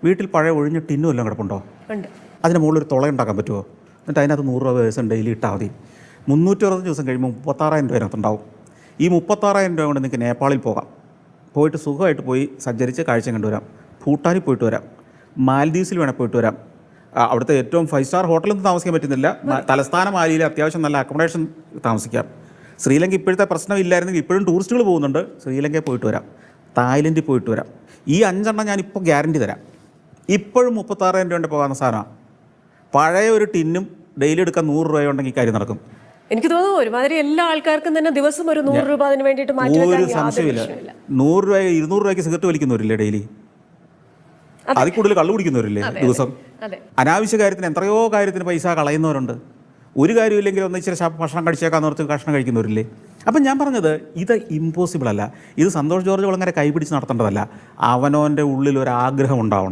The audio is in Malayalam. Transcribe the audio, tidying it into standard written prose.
വീട്ടിൽ പഴയ ഒഴിഞ്ഞ ടിന്നും എല്ലാം കിടപ്പുണ്ടോ? അതിന് മുകളിൽ ഒരു തുള ഉണ്ടാക്കാൻ പറ്റുമോ? എന്നിട്ട് അതിനകത്ത് 100 രൂപ ദിവസം ഡെയിലി ഇട്ടാൽ മതി. 360 ദിവസം കഴിയുമ്പോൾ 36,000 രൂപ അതിനകത്തുണ്ടാവും. ഈ 36,000 രൂപ കൊണ്ട് നിങ്ങൾക്ക് നേപ്പാളിൽ പോകാം. പോയിട്ട് സുഖമായിട്ട് പോയി സഞ്ചരിച്ച് കാഴ്ച കണ്ടുവരാം. ഭൂട്ടാനിൽ പോയിട്ട് വരാം. മാൽദീവ്സിൽ വേണേൽ പോയിട്ട് വരാം. അവിടുത്തെ ഏറ്റവും 5 സ്റ്റാർ ഹോട്ടലൊന്നും താമസിക്കാൻ പറ്റുന്നില്ല. തലസ്ഥാന മാലിയിൽ അത്യാവശ്യം നല്ല അക്കോമഡേഷൻ താമസിക്കാം. ശ്രീലങ്ക ഇപ്പോഴത്തെ പ്രശ്നമില്ലായിരുന്നെങ്കിൽ ഇപ്പോഴും ടൂറിസ്റ്റുകൾ പോകുന്നുണ്ട്. ശ്രീലങ്കയിൽ പോയിട്ട് വരാം. തായ്ലൻഡിൽ പോയിട്ട് വരാം. ഈ 5 എണ്ണം ഞാനിപ്പോൾ ഗ്യാരണ്ടി തരാം. ഇപ്പോഴും 36,000 രൂപ പോകാവുന്ന സാധനമാണ്. പഴയ ഒരു ടിന്നും ഡെയിലി എടുക്കാൻ 100 രൂപ ഉണ്ടെങ്കിൽ കാര്യം നടക്കും. എനിക്ക് തോന്നുന്നു ഒരുമാതിരി എല്ലാ ആൾക്കാർക്കും തന്നെ ദിവസം ഒരു 100 രൂപ അതിന് വേണ്ടിയിട്ട് മാറ്റി വെക്കാൻ ഒരു സംശയമില്ല. 100 രൂപ 200 രൂപയ്ക്ക് സിഗരറ്റ് വലിക്കുന്നവരില്ലേ ഡെയിലി? അതിൽ കൂടുതൽ കള്ളു കുടിക്കുന്നവരില്ലേ ദിവസം? അനാവശ്യ കാര്യത്തിന് എത്രയോ കാര്യത്തിന് പൈസ കളയുന്നവരുണ്ട്. ഒരു കാര്യമില്ലെങ്കിൽ ഒന്നിച്ചിരി ഭക്ഷണം കഴിച്ചേക്കാന്ന് ഓർത്ത് ഭക്ഷണം കഴിക്കുന്നവരില്ലേ? അപ്പം ഞാൻ പറഞ്ഞത് ഇത് ഇമ്പോസിബിൾ അല്ല. ഇത് സന്തോഷ് ജോർജ് കുളങ്ങര കൈപിടിച്ച് നടത്തേണ്ടതല്ല. അവനവൻ്റെ ഉള്ളിൽ ഒരു ആഗ്രഹം ഉണ്ടാവണം.